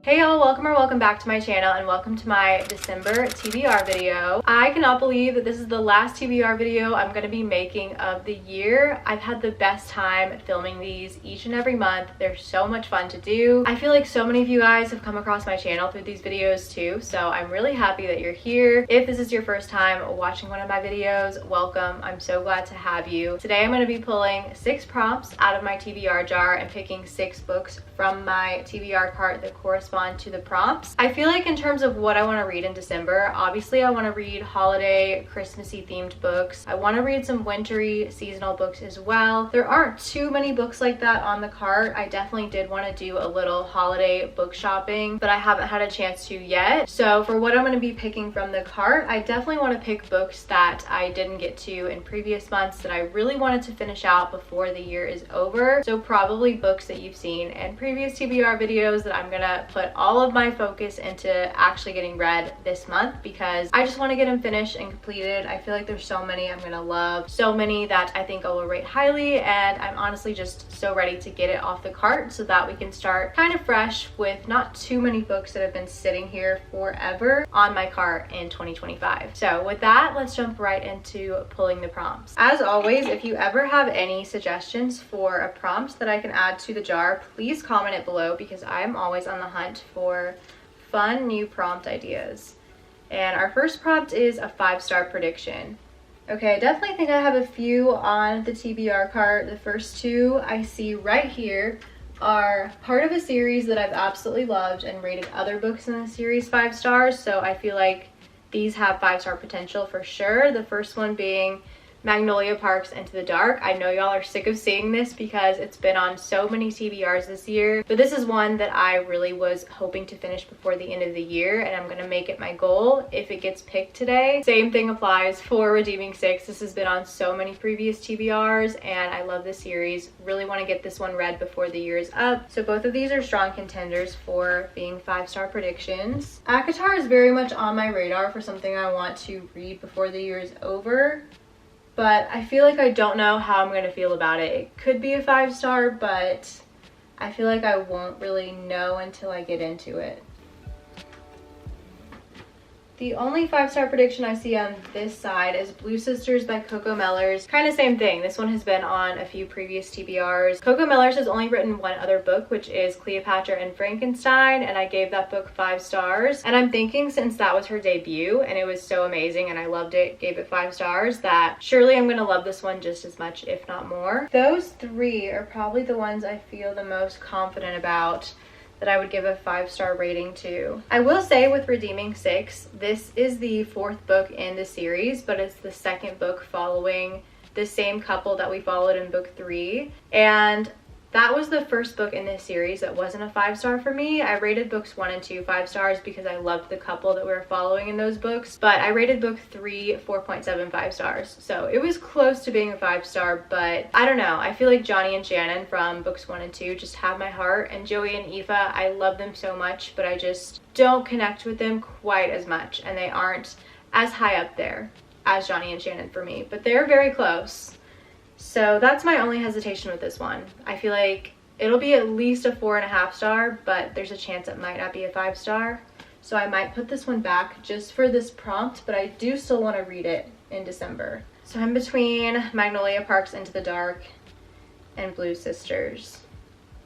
Hey y'all, welcome back to my channel and welcome to my December TBR video. I cannot believe that this is the last TBR video I'm going to be making of the year. I've had the best time filming these each and every month. They're so much fun to do. I feel like so many of you guys have come across my channel through these videos too, so I'm really happy that you're here. If this is your first time watching one of my videos, welcome. I'm so glad to have you. Today I'm going to be pulling 6 prompts out of my TBR jar and picking 6 books from my TBR cart that correspond to the prompts. I feel like in terms of what I want to read in December, obviously I want to read holiday, Christmassy themed books. I want to read some wintry, seasonal books as well. There aren't too many books like that on the cart. I definitely did want to do a little holiday book shopping, but I haven't had a chance to yet. So for what I'm going to be picking from the cart, I definitely want to pick books that I didn't get to in previous months that I really wanted to finish out before the year is over. So probably books that you've seen in previous TBR videos that I'm gonna put all of my focus into actually getting read this month, because I just want to get them finished and completed. I feel like there's so many I'm gonna love, so many that I think I will rate highly, and I'm honestly just so ready to get it off the cart so that we can start kind of fresh with not too many books that have been sitting here forever on my cart in 2025. So with that, let's jump right into pulling the prompts. As always, if you ever have any suggestions for a prompt that I can add to the jar, please comment it below, because I am always on the hunt for fun new prompt ideas. And our first prompt is a 5-star prediction. Okay, I definitely think I have a few on the TBR cart. The first 2 I see right here are part of a series that I've absolutely loved and rated other books in the series 5 stars, so I feel like these have 5-star potential for sure. The first one being Magnolia Parks Into the Dark. I know y'all are sick of seeing this because it's been on so many TBRs this year, but this is one that I really was hoping to finish before the end of the year, and I'm gonna make it my goal if it gets picked today. Same thing applies for Redeeming 6. This has been on so many previous TBRs and I love this series. Really want to get this one read before the year is up. So both of these are strong contenders for being 5-star predictions. ACOTAR is very much on my radar for something I want to read before the year is over, but I feel like I don't know how I'm going to feel about it. It could be a 5-star, but I feel like I won't really know until I get into it. The only 5-star prediction I see on this side is Blue Sisters by Coco Mellers. Kind of same thing. This one has been on a few previous TBRs. Coco Mellers has only written one other book, which is Cleopatra and Frankenstein, and I gave that book 5 stars. And I'm thinking, since that was her debut and it was so amazing and I loved it, gave it 5 stars, that surely I'm gonna love this one just as much, if not more. Those 3 are probably the ones I feel the most confident about that I would give a 5-star rating to. I will say with Redeeming 6, this is the 4th book in the series, but it's the 2nd book following the same couple that we followed in book 3. And that was the first book in this series that wasn't a 5-star for me. I rated books 1 and 2 5 stars because I loved the couple that we were following in those books, but I rated book 3 4.75 stars. So it was close to being a 5-star, but I don't know. I feel like Johnny and Shannon from books 1 and 2 just have my heart, and Joey and Aoife, I love them so much, but I just don't connect with them quite as much, and they aren't as high up there as Johnny and Shannon for me, but they're very close. So that's my only hesitation with this one. I feel like it'll be at least a 4.5 star, but there's a chance it might not be a 5-star. So I might put this one back just for this prompt, but I do still want to read it in December. So I'm between Magnolia Parks Into the Dark and Blue Sisters.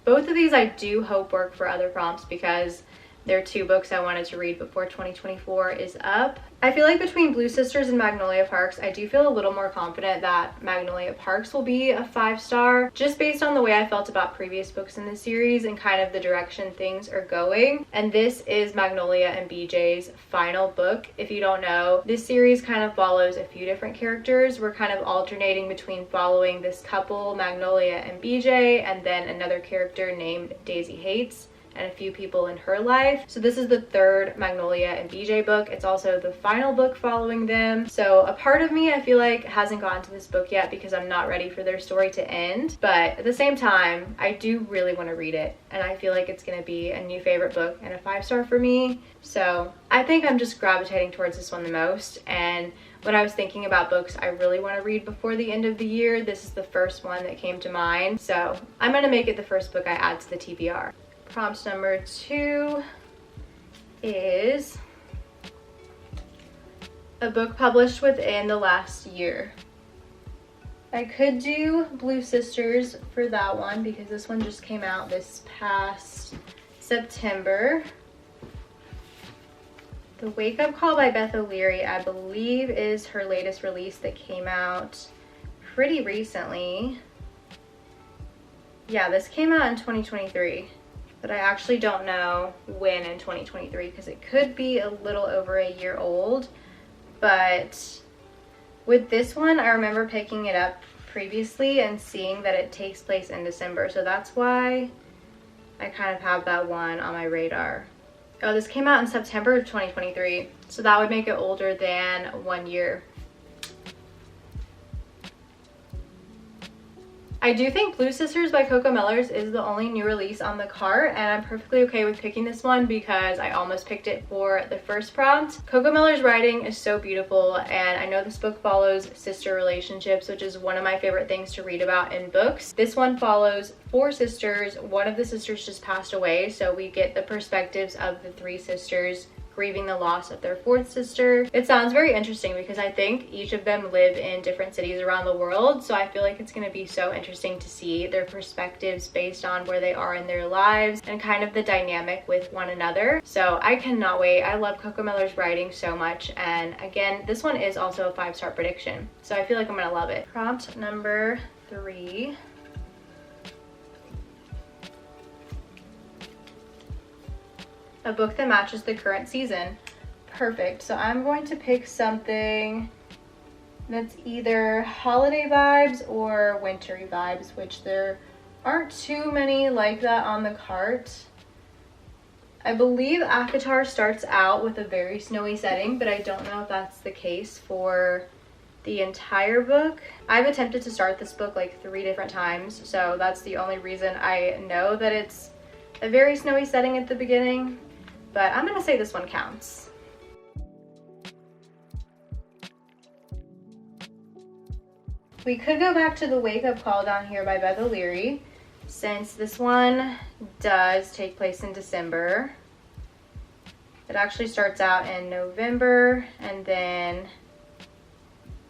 Both of these I do hope work for other prompts because they're 2 books I wanted to read before 2024 is up. I feel like between Blue Sisters and Magnolia Parks, I do feel a little more confident that Magnolia Parks will be a 5-star, just based on the way I felt about previous books in the series and kind of the direction things are going. And this is Magnolia and BJ's final book. If you don't know, this series kind of follows a few different characters. We're kind of alternating between following this couple, Magnolia and BJ, and then another character named Daisy Hates, and a few people in her life. So this is the 3rd Magnolia and BJ book. It's also the final book following them. So a part of me, I feel like, hasn't gotten to this book yet because I'm not ready for their story to end. But at the same time, I do really want to read it, and I feel like it's going to be a new favorite book and a 5-star for me. So I think I'm just gravitating towards this one the most. And when I was thinking about books I really want to read before the end of the year, this is the first one that came to mind. So I'm going to make it the first book I add to the TBR. Prompt number 2. is a book published within the last year. I could do Blue Sisters for that one because this one just came out this past September. The Wake Up Call by Beth O'Leary, I believe, is her latest release that came out pretty recently. Yeah, this came out in 2023, but I actually don't know when in 2023 because it could be a little over a year old. But with this one, I remember picking it up previously and seeing that it takes place in December, so that's why I kind of have that one on my radar. Oh, this came out in September of 2023, so that would make it older than 1 year. I do think Blue Sisters by Coco Mellors is the only new release on the cart, and I'm perfectly okay with picking this one because I almost picked it for the first prompt. Coco Mellors' writing is so beautiful, and I know this book follows sister relationships, which is one of my favorite things to read about in books. This one follows 4 sisters. One of the sisters just passed away, so we get the perspectives of the 3 sisters grieving the loss of their 4th sister. It sounds very interesting because I think each of them live in different cities around the world, so I feel like it's going to be so interesting to see their perspectives based on where they are in their lives and kind of the dynamic with one another. So I cannot wait. I love Coco Mellors' writing so much, and again, this one is also a 5-star prediction, so I feel like I'm going to love it. Prompt number 3. A book that matches the current season. Perfect. So I'm going to pick something that's either holiday vibes or wintry vibes, which there aren't too many like that on the cart. I believe ACOTAR starts out with a very snowy setting, but I don't know if that's the case for the entire book. I've attempted to start this book like 3 different times, so that's the only reason I know that it's a very snowy setting at the beginning. But I'm gonna say this one counts. We could go back to The Wake Up Call down here by Beth O'Leary, since this one does take place in December. It actually starts out in November, and then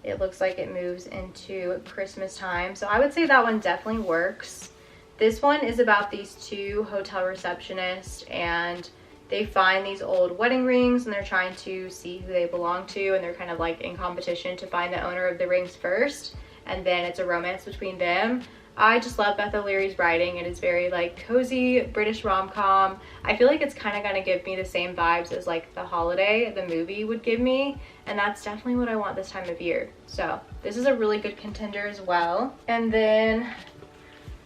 it looks like it moves into Christmas time. So I would say that one definitely works. This one is about these 2 hotel receptionists, and they find these old wedding rings and they're trying to see who they belong to, and they're kind of like in competition to find the owner of the rings first, and then it's a romance between them. I just love Beth O'Leary's writing. It is very like cozy British rom-com. I feel like it's kind of gonna give me the same vibes as like The Holiday, the movie, would give me, and that's definitely what I want this time of year. So this is a really good contender as well. And then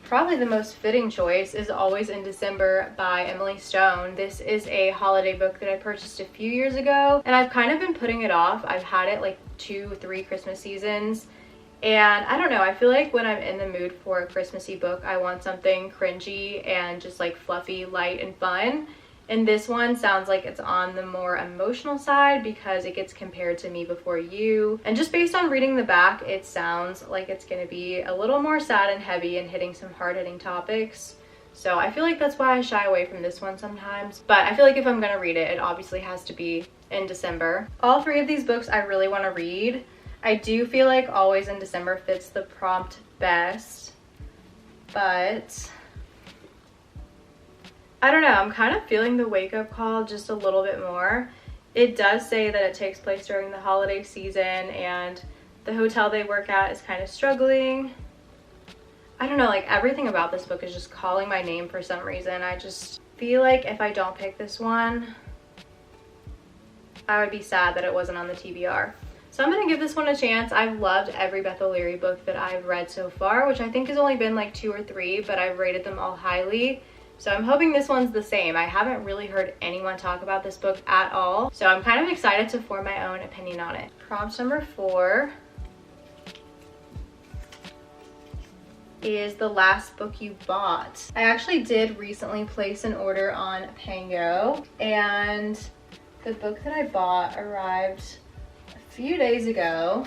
probably the most fitting choice is Always in December by Emily Stone. This is a holiday book that I purchased a few years ago, and I've kind of been putting it off. I've had it like 2-3 Christmas seasons, and I don't know, I feel like when I'm in the mood for a Christmassy book, I want something cringy and just like fluffy, light, and fun. And this one sounds like it's on the more emotional side because it gets compared to Me Before You. And just based on reading the back, it sounds like it's going to be a little more sad and heavy and hitting some hard-hitting topics. So I feel like that's why I shy away from this one sometimes. But I feel like if I'm going to read it, it obviously has to be in December. All 3 of these books I really want to read. I do feel like Always in December fits the prompt best, but I don't know, I'm kind of feeling The Wake Up Call just a little bit more. It does say that it takes place during the holiday season, and the hotel they work at is kind of struggling. I don't know, like everything about this book is just calling my name for some reason. I just feel like if I don't pick this one, I would be sad that it wasn't on the TBR. So I'm gonna give this one a chance. I've loved every Beth O'Leary book that I've read so far, which I think has only been like 2 or 3, but I've rated them all highly. So I'm hoping this one's the same. I haven't really heard anyone talk about this book at all, so I'm kind of excited to form my own opinion on it. Prompt number 4 is The Last Book You Bought. I actually did recently place an order on Pango, and the book that I bought arrived a few days ago,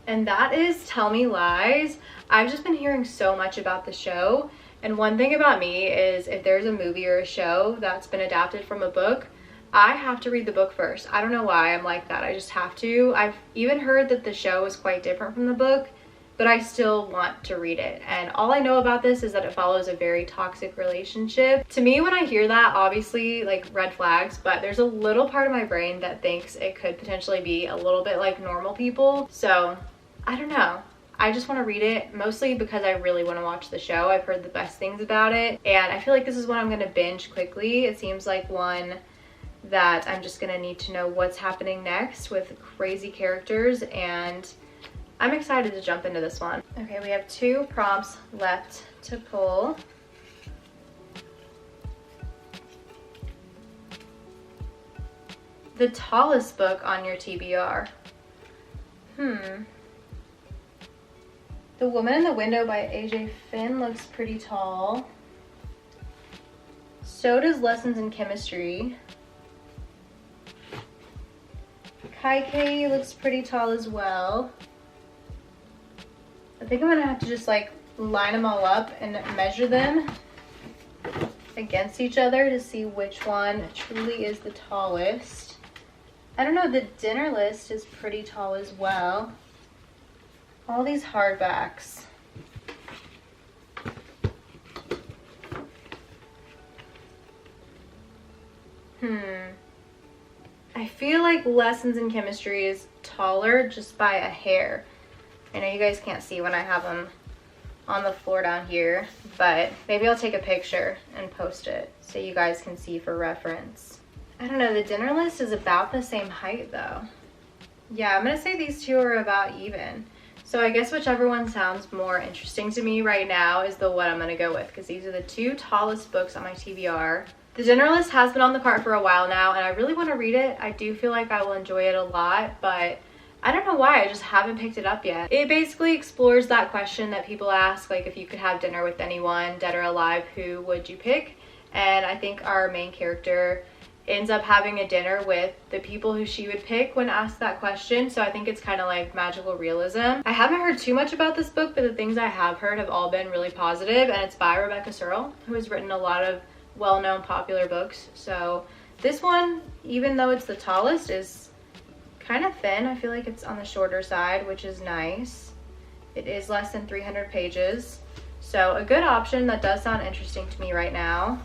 and that is Tell Me Lies. I've just been hearing so much about the show. And one thing about me is if there's a movie or a show that's been adapted from a book, I have to read the book first. I don't know why I'm like that. I just have to. I've even heard that the show is quite different from the book, but I still want to read it. And all I know about this is that it follows a very toxic relationship. To me, when I hear that, obviously like red flags, but there's a little part of my brain that thinks it could potentially be a little bit like normal people. So I don't know. I just want to read it mostly because I really want to watch the show. I've heard the best things about it, and I feel like this is one I'm going to binge quickly. It seems like one that I'm just going to need to know what's happening next with crazy characters, and I'm excited to jump into this one. Okay, we have 2 prompts left to pull. The tallest book on your TBR. The Woman in the Window by AJ Finn looks pretty tall. So does Lessons in Chemistry. Kaike looks pretty tall as well. I think I'm gonna have to just like line them all up and measure them against each other to see which one truly is the tallest. I don't know, the Dinner List is pretty tall as well. All these hardbacks. I feel like Lessons in Chemistry is taller just by a hair. I know you guys can't see when I have them on the floor down here, but maybe I'll take a picture and post it so you guys can see for reference. I don't know, the Dinner List is about the same height though. Yeah, I'm gonna say these two are about even. So I guess whichever one sounds more interesting to me right now is the one I'm gonna go with, because these are the 2 tallest books on my TBR. The Dinner List has been on the cart for a while now, and I really want to read it. I do feel like I will enjoy it a lot, but I don't know why, I just haven't picked it up yet. It basically explores that question that people ask, like if you could have dinner with anyone, dead or alive, who would you pick? And I think our main character ends up having a dinner with the people who she would pick when asked that question. So I think it's kind of like magical realism. I haven't heard too much about this book, but the things I have heard have all been really positive, and it's by Rebecca Searle, who has written a lot of well-known popular books. So this one, even though it's the tallest, is kind of thin. I feel like it's on the shorter side, which is nice. It is less than 300 pages, so a good option. That does sound interesting to me right now.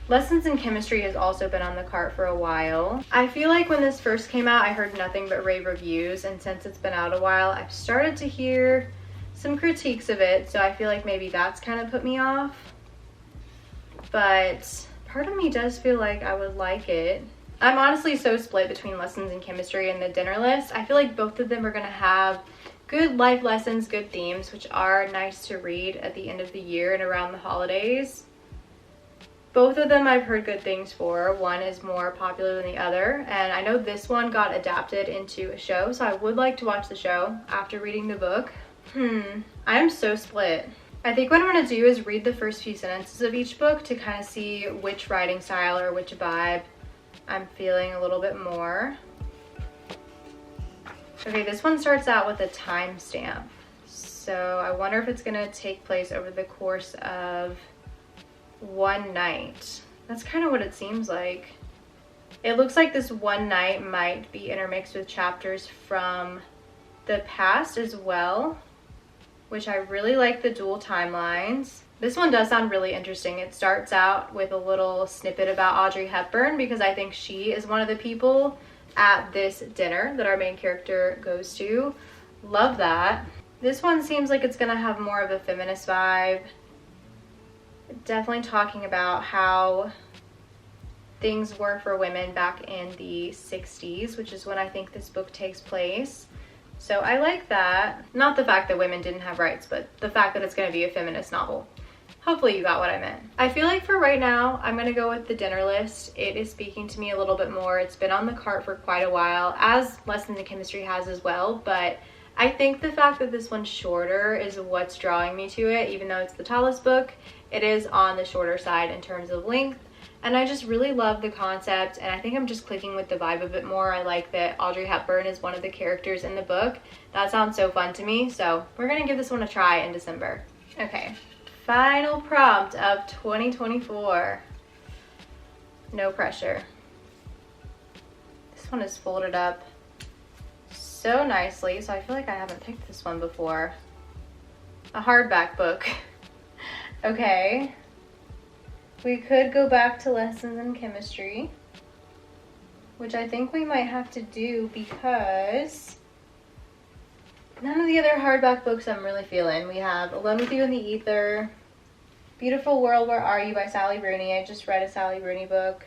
Lessons in Chemistry has also been on the cart for a while. I feel like when this first came out, I heard nothing but rave reviews, and since it's been out a while, I've started to hear some critiques of it, so I feel like maybe that's kind of put me off. But part of me does feel like I would like it. I'm honestly so split between Lessons in Chemistry and the Dinner List. I feel like both of them are gonna have good life lessons, good themes, which are nice to read at the end of the year and around the holidays. Both of them I've heard good things for. One is more popular than the other, and I know this one got adapted into a show, so I would like to watch the show after reading the book. I'm so split. I think what I'm going to do is read the first few sentences of each book to kind of see which writing style or which vibe I'm feeling a little bit more. Okay, this one starts out with a timestamp. So I wonder if it's going to take place over the course of one night. That's kind of what it seems like. It looks like this one night might be intermixed with chapters from the past as well, which I really like the dual timelines. This one does sound really interesting. It starts out with a little snippet about Audrey Hepburn, because I think she is one of the people at this dinner that our main character goes to. Love that. This one seems like it's gonna have more of a feminist vibe. Definitely talking about how things were for women back in the 60s, which is when I think this book takes place. So I like that. Not the fact that women didn't have rights, but the fact that it's going to be a feminist novel. Hopefully you got what I meant. I feel like for right now, I'm going to go with the Dinner List. It is speaking to me a little bit more. It's been on the cart for quite a while, as Lessons in Chemistry has as well, but I think the fact that this one's shorter is what's drawing me to it. Even though it's the tallest book, it is on the shorter side in terms of length, and I just really love the concept, and I think I'm just clicking with the vibe a bit more. I like that Audrey Hepburn is one of the characters in the book. That sounds so fun to me, so we're gonna give this one a try in December. Okay, final prompt of 2024. No pressure. This one is folded up so nicely, so I feel like I haven't picked this one before. A hardback book. Okay. We could go back to lessons in chemistry, which I think we might have to do because none of the other hardback books I'm really feeling. We have Alone with You in the Ether, Beautiful World, Where Are You by Sally Rooney. I just read a Sally Rooney book.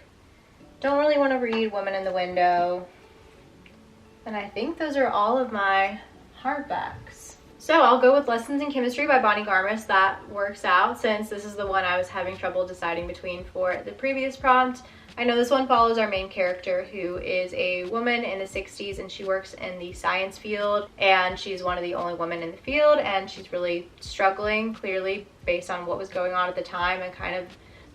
Don't really want to read Woman in the Window. And I think those are all of my hardbacks. So I'll go with Lessons in Chemistry by Bonnie Garmis. That works out since this is the one I was having trouble deciding between for the previous prompt. I know this one follows our main character, who is a woman in the 60s, and she works in the science field, and she's one of the only women in the field, and she's really struggling, clearly based on what was going on at the time and kind of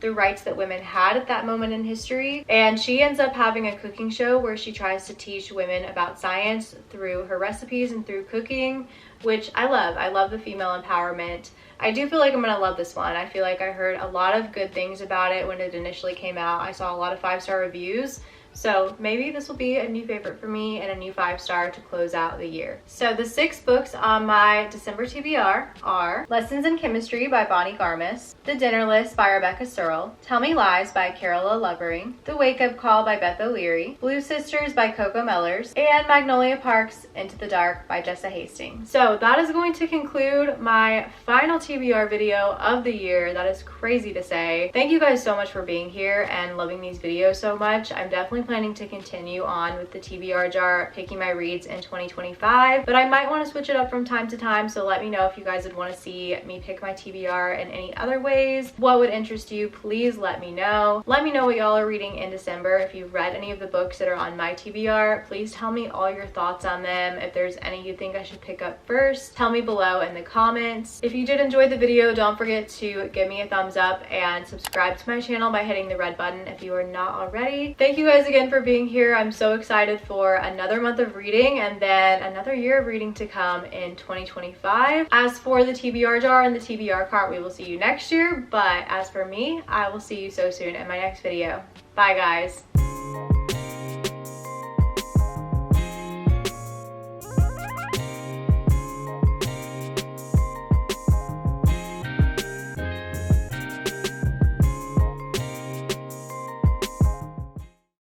the rights that women had at that moment in history. And she ends up having a cooking show where she tries to teach women about science through her recipes and through cooking, which I love. I love the female empowerment. I do feel like I'm gonna love this one. I feel like I heard a lot of good things about it when it initially came out. I saw a lot of 5-star reviews. So maybe this will be a new favorite for me and a new 5-star to close out the year. So the 6 books on my December TBR are Lessons in Chemistry by Bonnie Garmis, The Dinner List by Rebecca Searle, Tell Me Lies by Carola Lovering, The Wake Up Call by Beth O'Leary, Blue Sisters by Coco Mellers, and Magnolia Park's Into the Dark by Jessa Hastings. So that is going to conclude my final TBR video of the year. That is crazy to say. Thank you guys so much for being here and loving these videos so much. I'm definitely planning to continue on with the TBR jar, picking my reads in 2025, but I might want to switch it up from time to time, so let me know if you guys would want to see me pick my TBR in any other ways. What would interest you? Please let me know. Let me know what y'all are reading in December. If you've read any of the books that are on my TBR, please tell me all your thoughts on them. If there's any you think I should pick up first, tell me below in the comments. If you did enjoy the video, don't forget to give me a thumbs up and subscribe to my channel by hitting the red button if you are not already. Thank you guys again for being here. I'm so excited for another month of reading and then another year of reading to come in 2025. As for the TBR jar and the TBR cart, we will see you next year, but as for me, I will see you so soon in my next video. Bye guys.